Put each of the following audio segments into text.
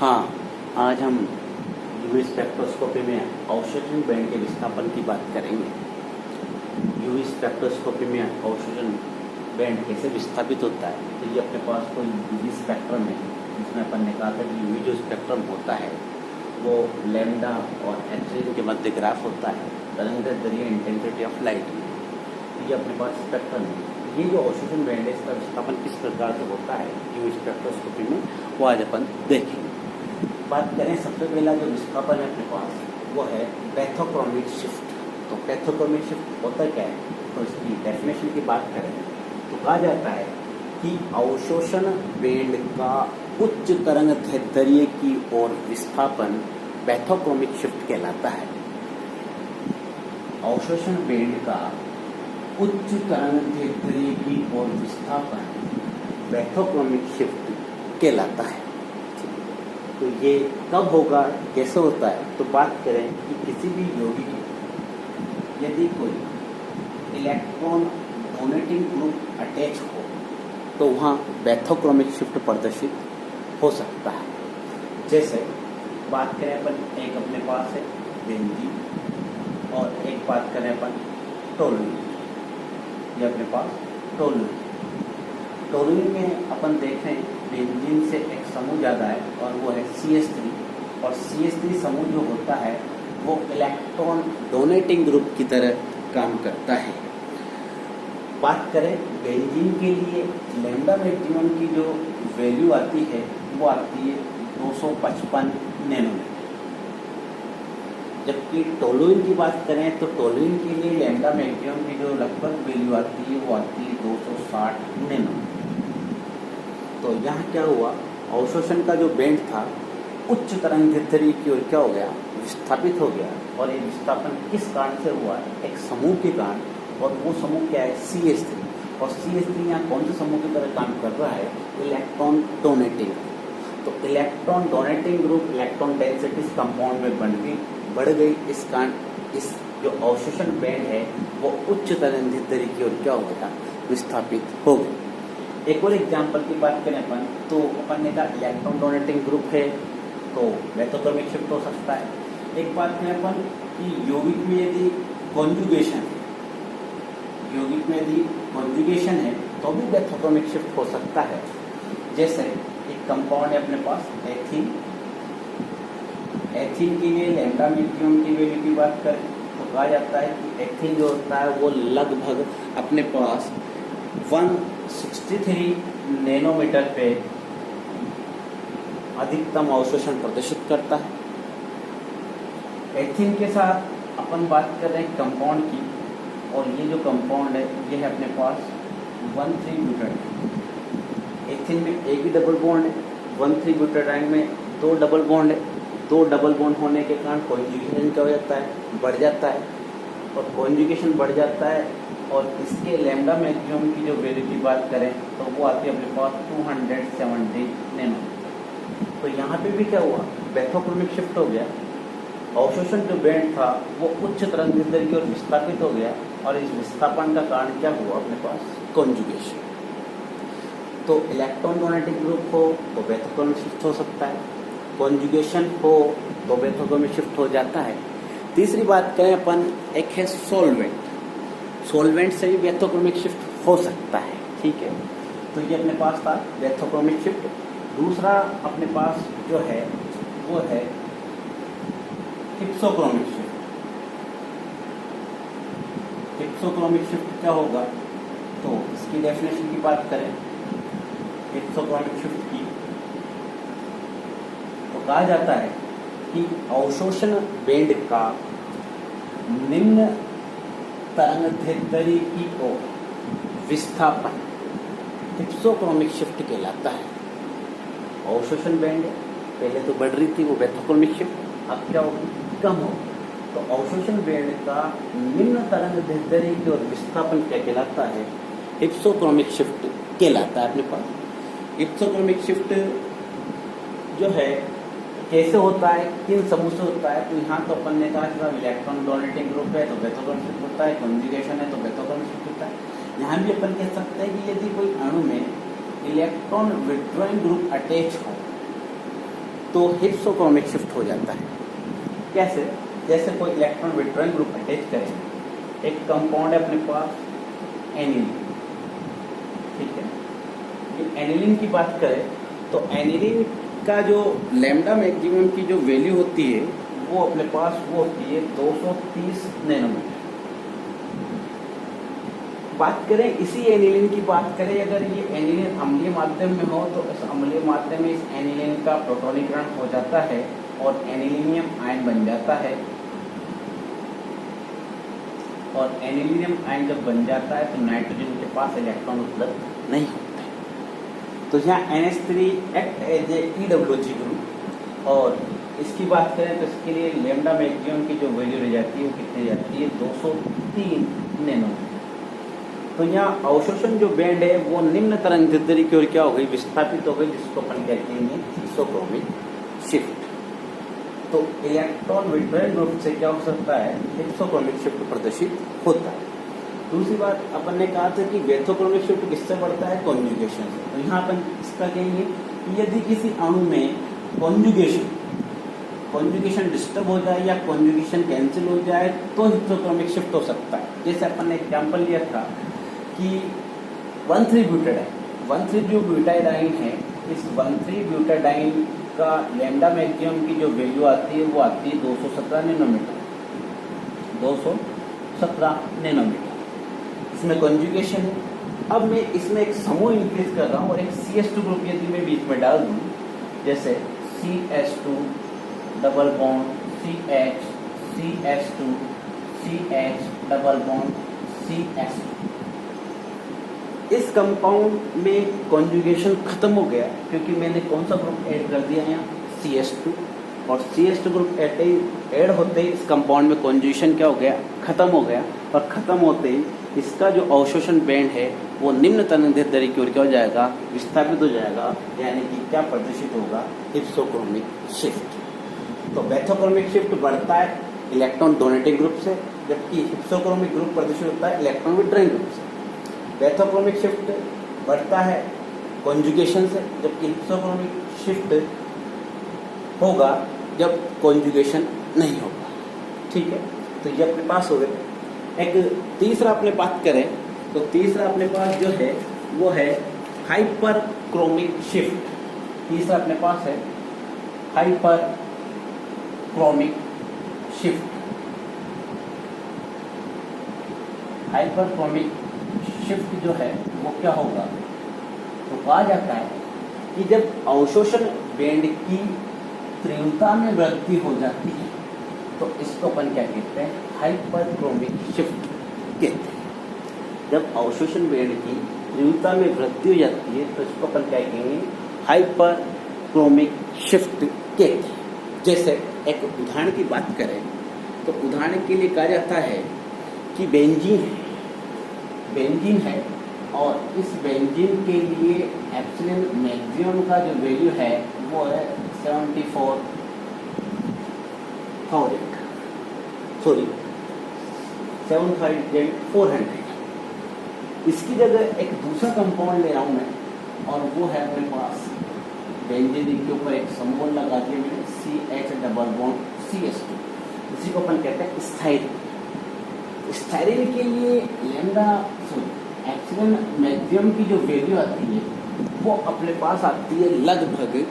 हाँ, आज हम यूवी स्पेक्ट्रोस्कोपी में अवशोषण बैंड के विस्थापन की बात करेंगे। यूवी स्पेक्ट्रोस्कोपी में अवशोषण बैंड कैसे विस्थापित होता है। तो ये अपने पास कोई यूवी स्पेक्ट्रम है जिसमें अपन ने कहा था कि यूवी जो स्पेक्ट्रम होता है वो लैम्डा और एक्स-रे के मध्य ग्राफ होता है, तरंगदैर्ध्य इंटेंसिटी ऑफ लाइट। ये अपने पास स्पेक्ट्रम है। ये जो अवशोषण बैंड है इसका विस्थापन किस प्रकार से होता है यूवी स्पेक्ट्रोस्कोपी में, वो आज अपन देखेंगे। बात करें सबसे पहला जो विस्थापन है अपने पास वो है पैथोक्रोमिक शिफ्ट। तो पैथोक्रोमिक शिफ्ट होता क्या है, तो इसकी डेफिनेशन की बात करें तो कहा जाता है कि अवशोषण बैंड का उच्च तरंगदैर्ध्य की ओर विस्थापन पैथोक्रोमिक शिफ्ट कहलाता है। अवशोषण बैंड का उच्च तरंगदैर्ध्य की ओर विस्थापन पैथोक्रोमिक शिफ्ट कहलाता है। तो ये कब होगा, कैसे होता है, तो बात करें कि किसी भी यौगिक यदि कोई इलेक्ट्रॉन डोनेटिंग ग्रुप अटैच हो तो वहाँ पैथोक्रोमिक शिफ्ट प्रदर्शित हो सकता है। जैसे बात करें अपन, एक अपने पास है बेंजीन और एक बात करें अपन टोलुइन। ये अपने पास टोलुइन में अपन देखें बेंजीन से एक समूह ज़्यादा है और वो है CH3, और CH3 समूह जो होता है वो इलेक्ट्रॉन डोनेटिंग ग्रुप की तरह काम करता है। बात करें बेंजीन के लिए लैम्डा मैक्सिमम की जो वैल्यू आती है वो आती है 255 नैनोमीटर, जबकि टोलुइन की बात करें तो टोलुइन के लिए लैम्डा मैक्सिमम की जो लगभग वैल्यू आती है वो आती है 260 नैनोमीटर। तो यहाँ क्या हुआ, अवशोषण का जो बैंड था उच्च तरंगदैर्ध्य की ओर क्या हो गया, विस्थापित हो गया। और ये विस्थापन किस कारण से हुआ, एक समूह के कारण, और वो समूह क्या है, CH3। और CH3 यहाँ कौन से समूह की तरह काम कर रहा है, इलेक्ट्रॉन डोनेटिंग। तो electron donating group electron density compound में बढ़ गई। इस कारण इस जो अवशोषण बैंड है वो उच्च तरंगदैर्ध्य की ओर क्या हो गया, विस्थापित हो गया। एक और एग्जाम्पल की बात करें अपन, तो अपन ने कहा इलेक्ट्रॉन डोनेटिंग ग्रुप है तो पैथोक्रोमिक शिफ्ट हो सकता है। एक बात करें अपन कि यौगिक में यदि कॉन्जुगेशन है तो भी पैथोक्रोमिक शिफ्ट हो सकता है। जैसे एक कंपाउंड है अपने पास एथीन के लिए लैम्डा मैक्सिमम की वैल्यू की बात करें तो कहा जाता है कि एथीन जो होता है वो लगभग अपने पास 163 नैनोमीटर पे अधिकतम अवशोषण प्रदर्शित करता है। एथीन के साथ अपन बात कर रहे हैं कंपाउंड की, और ये जो कंपाउंड है ये है अपने पास 1,3-ब्यूटाडाइन। एथीन में एक ही डबल बॉन्ड है, 1,3-ब्यूटाडाइन में 2 डबल बॉन्ड है। 2 डबल बॉन्ड होने के कारण कॉन्जुगेशन क्या हो जाता है, बढ़ जाता है, और कॉन्जुगेशन बढ़ जाता है। और इसके लैम्डा मैक्सिमम की जो वैल्यू की बात करें तो वो आती है अपने पास 270 नैनोमीटर। तो यहाँ पे भी क्या हुआ, पैथोक्रोमिक शिफ्ट हो गया। अवशोषण जो बैंड था वो उच्च तरंगदैर्ध्य की ओर विस्थापित हो गया, और इस विस्थापन का कारण क्या हुआ, अपने पास कॉन्जुगेशन। तो इलेक्ट्रॉन डोनेटिंग ग्रुप हो तो पैथोक्रोमिक शिफ्ट हो सकता है, कॉन्जुगेशन हो तो पैथोक्रोमिक शिफ्ट हो जाता है। तीसरी बात करें अपन, एक है सॉल्वेंट से भी पैथोक्रोमिक शिफ्ट हो सकता है। ठीक है, तो ये अपने पास था पैथोक्रोमिक शिफ्ट। दूसरा अपने पास जो है वो है हिप्सोक्रोमिक शिफ्ट। हिप्सोक्रोमिक शिफ्ट क्या होगा, तो इसकी डेफिनेशन की बात करें हिप्सोक्रोमिक शिफ्ट की तो कहा जाता है कि अवशोषण बैंड का निम्न तरंगदैर्ध्य की ओर विस्थापन हिप्सोक्रोमिक शिफ्ट कहलाता है। अवशोषण बैंड पहले तो बढ़ रही थी, वो पैथोक्रोमिक शिफ्ट अब क्या होगी, कम होगी। तो अवशोषण बैंड का निम्न तरंगदैर्ध्य की ओर विस्थापन क्या कहलाता है, हिप्सोक्रोमिक शिफ्ट कहलाता है। अपने पास हिप्सोक्रोमिक शिफ्ट जो है कैसे होता है, किन समूह से होता है, तो यहाँ तो अपन ने कहा कि इलेक्ट्रॉन डोनेटिंग ग्रुप है तो पैथोक्रोमिक शिफ्ट होता है, कॉन्जुगेशन है तो पैथोक्रोमिक शिफ्ट होता है। यहाँ भी अपन कह सकते हैं कि यदि कोई अणु में इलेक्ट्रॉन विड्रॉइंग ग्रुप अटैच हो तो हिप्सोक्रोमिक शिफ्ट हो जाता है। कैसे? जैसे कोई इलेक्ट्रॉन विड्रॉइंग ग्रुप अटैच करें, एक कंपाउंड है अपने पास एनिलीन, ठीक है। ये एनिलीन की बात करें तो एनिलीन का जो लैम्डा मैक्सिमम की जो वैल्यू होती है वो अपने पास वो होती है 230 नैनोमीटर। बात करें इसी एनिलीन की बात करें, अगर ये एनिलीन अम्लीय माध्यम में हो तो इस अम्लीय माध्यम में इस एनिलीन का प्रोटोनीकरण हो जाता है और एनिलीनियम आयन बन जाता है। और एनिलीनियम आयन जब बन जाता है तो नाइट्रोजन के पास इलेक्ट्रॉन उपलब्ध नहीं होता है। तो यहाँ NH3 act as a EWG group. और इसकी बात करें तो इसके लिए लैम्डा मैक्सिमम की जो वैल्यू रह जाती है वो कितनी जाती है 203 नैनोमीटर। तो यहाँ अवशोषण जो बैंड है वो निम्न तरंग दैर्ध्य की ओर क्या हो गई, विस्थापित हो गई, जिसको अपन कहते हैं हिप्सोक्रोमिक शिफ्ट। तो इलेक्ट्रॉन विड्रॉइंग ग्रुप से क्या हो सकता है, हिप्सोक्रोमिक शिफ्ट प्रदर्शित होता है। दूसरी बात अपन ने कहा था कि वेथोक्रोमिक शिफ्ट किससे बढ़ता है, कॉन्जुगेशन से। तो यहाँ अपन इसका कहेंगे कि यदि किसी अणु में कॉन्जुगेशन डिस्टर्ब हो जाए या कॉन्जुगेशन कैंसिल हो जाए तो हिप्सोक्रोमिक शिफ्ट हो सकता है। जैसे अपन ने एग्जाम्पल लिया था कि 1,3-ब्यूटाडाइन है, इस 1,3-ब्यूटाडाइन का लैम्डा मैक्सिमम की जो वैल्यू आती है वो आती है 217 नैनोमीटर, 217 नैनोमीटर। इसमें कॉन्जुगेशन है। अब मैं इसमें एक समूह इंक्रीज कर रहा हूँ और एक CH2 ग्रुप यदि मैं बीच में डाल दूँ, जैसे CH2 double bond CH, CH2 CH double bond CH2, इस कंपाउंड में कॉन्जुगेशन खत्म हो गया क्योंकि मैंने कौन सा ग्रुप ऐड कर दिया यहाँ, CH2। और CH2 ग्रुप ऐड होते ही इस कंपाउंड में कॉन्जुगेशन क्या हो गया, खत्म हो गया। और खत्म होते ही इसका जो अवशोषण बैंड है वो निम्न तरंग दैर्ध्य की ओर क्या हो जाएगा, विस्थापित हो जाएगा, यानी कि क्या प्रदर्शित होगा, हिप्सोक्रोमिक शिफ्ट। तो वेथोक्रोमिक शिफ्ट बढ़ता है इलेक्ट्रॉन डोनेटिंग ग्रुप से, जबकि हिप्सोक्रोमिक ग्रुप प्रदर्शित होता है इलेक्ट्रॉन विड्रॉइंग ग्रुप से। वेथोक्रोमिक शिफ्ट बढ़ता है कॉन्जुगेशन से, जबकि हिप्सोक्रोमिक शिफ्ट होगा जब कॉन्जुगेशन नहीं होगा, ठीक है। तो ये अपने पास हो गए। एक तीसरा अपने बात करें तो तीसरा अपने पास जो है वो है हाइपर क्रोमिक शिफ्ट। तीसरा अपने पास है hyper chromic shift. Hyper chromic shift जो है वो क्या होगा, तो कहा जाता है कि जब अवशोषण बैंड की तीव्रता में वृद्धि हो जाती है तो इसको अपन क्या कहते हैं, हाइपरक्रोमिक शिफ्ट कहते हैं। जब अवशोषण बैंड की तीव्रता में वृद्धि हो जाती है तो इसको अपन क्या कहेंगे, हाइपरक्रोमिक शिफ्ट कहते हैं। जैसे एक उदाहरण की बात करें तो उदाहरण के लिए कहा जाता है कि बेंजीन है और इस बेंजीन के लिए एप्सिलॉन मैक्सिमम का जो वैल्यू है वो है 7,400। इसकी जगह एक दूसरा कंपाउंड ले रहा हूँ मैं और वो है अपने पास बेंजीन के ऊपर एक समूह लगा दिया मैंने CH डबल बॉन्ड CH2। इसी को अपन कहते हैं स्टाइरिन। स्टाइरिन के लिए एप्सिलॉन मैक्सिमम की जो वैल्यू आती है वो अपने पास आती है लगभग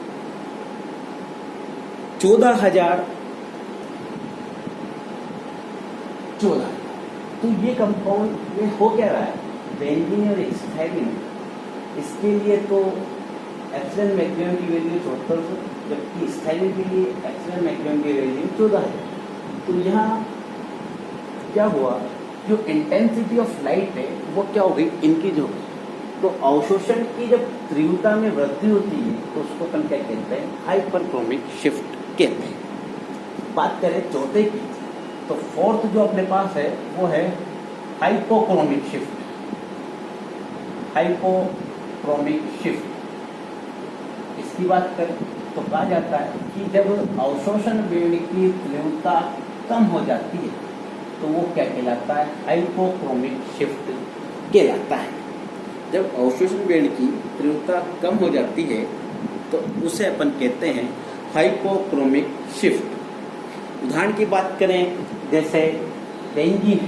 14,000। तो ये कंपाउंड में हो क्या रहा है, बेंजीन और स्टाइरिन, इसके लिए तो एप्सिलॉन मैक्सिमम की वैल्यू 7400, जबकि स्टाइरिन के लिए एप्सिलॉन मैक्सिमम की वैल्यू 14,000। तो यहाँ क्या हुआ, जो इंटेंसिटी ऑफ लाइट है वो क्या हो गई, इंक्रीज हो गई। तो अवशोषण की जब तीव्रता में वृद्धि होती है तो उसको अपन क्या कहते हैं, हाइपरक्रोमिक शिफ्ट कहते हैं। बात करें चौथे की तो फोर्थ जो अपने पास है वो है हाइपोक्रोमिक शिफ्ट। हाइपोक्रोमिक शिफ्ट इसकी बात करें तो कहा जाता है कि जब अवशोषण बैंड की तीव्रता कम हो जाती है तो वो क्या कहलाता है, हाइपोक्रोमिक शिफ्ट कहलाता है। जब अवशोषण बैंड की तीव्रता कम हो जाती है तो उसे अपन कहते हैं हाइपोक्रोमिक शिफ्ट। उदाहरण की बात करें, जैसे बेंजीन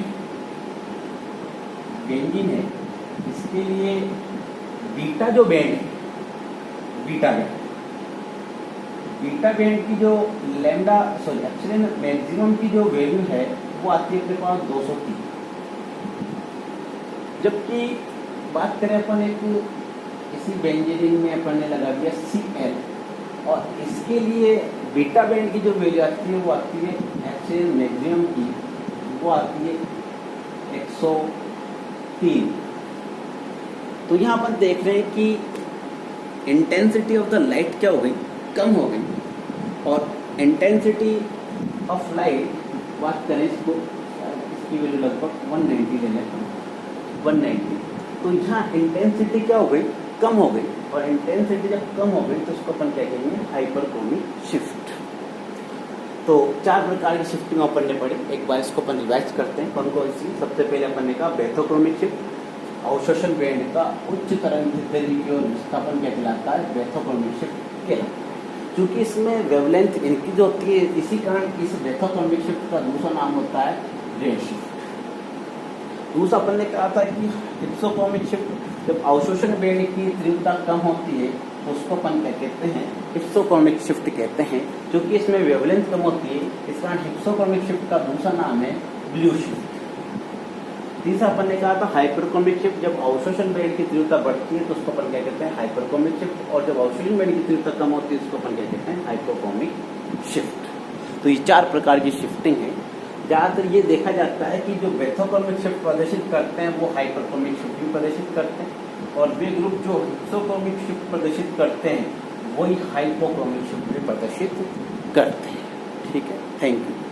है, इसके लिए बीटा जो बैंड है, बीटा बैंड की जो एक्चुअली मैक्सिमम की जो वैल्यू है वो आती है अपने पास 203। जबकि बात करें अपन एक इसी बेंजीन में अपन ने लगा दिया Cl, और इसके लिए बीटा बैंड की जो वैल्यू आती है वो आती है एक्चुअल मैक्सिमम की, वो आती है 103। तो यहाँ अपन देख रहे हैं कि इंटेंसिटी ऑफ द लाइट क्या हो गई, कम हो गई, और इंटेंसिटी ऑफ लाइट बात करें इसको, इसकी वैल्यू लगभग 190 ले लेते हैं, 190। तो यहाँ इंटेंसिटी क्या हो गई, कम हो गई, और इंटेंसिटी जब कम हो गई तो उसको अपन क्या कहेंगे, हाइपरक्रोमिक शिफ्ट। तो 4 प्रकार की शिफ्टिंग अपन ने पढ़ी, एक बार इसको अपन रिवाइज करते हैं। कौन कौन सी? सबसे पहले अपन ने कहा बेथोक्रोमिक शिफ्ट, अवशोषण बैंड का उच्च तरंग दैर्ध्य की ओर विस्थापन क्या कहलाता है, बेथोक्रोमिक शिफ्ट कहलाता है। क्योंकि इसमें वेवलेंथ इंक्रीज होती है, इसी कारण इस बेथोक्रोमिक शिफ्ट का दूसरा नाम होता है रेड शिफ्ट। दूसरा अपन ने कहा था कि हिप्सोक्रोमिक शिफ्ट, जब अवशोषण बैंड की तीव्रता कम होती है तो उसको अपन क्या कहते हैं, हिप्सोक्रोमिक शिफ्ट कहते हैं। क्योंकि इसमें वेवलेंथ कम होती है, इस कारण हिप्सोक्रोमिक शिफ्ट का दूसरा नाम है ब्लू शिफ्ट। तीसरा अपन ने कहा था हाइपरक्रोमिक शिफ्ट, जब अवशोषण बैंड की तीव्रता बढ़ती है तो उसको अपन क्या कहते हैं, हाइपरक्रोमिक शिफ्ट, और जब अवशोषण बैंड की तीव्रता कम होती है उसको अपन क्या कहते हैं, हाइपोक्रोमिक शिफ्ट। तो ये 4 प्रकार की शिफ्टिंग है। ज़्यादातर ये देखा जाता है कि जो बेथोक्रोमिक शिफ्ट प्रदर्शित करते हैं वो हाइपरक्रोमिक शिफ्ट भी प्रदर्शित करते हैं, और वे ग्रुप जो हिप्सोक्रोमिक शिफ्ट प्रदर्शित करते हैं वही हाइपोक्रोमिक शिफ्ट भी प्रदर्शित करते हैं। ठीक है, थैंक यू।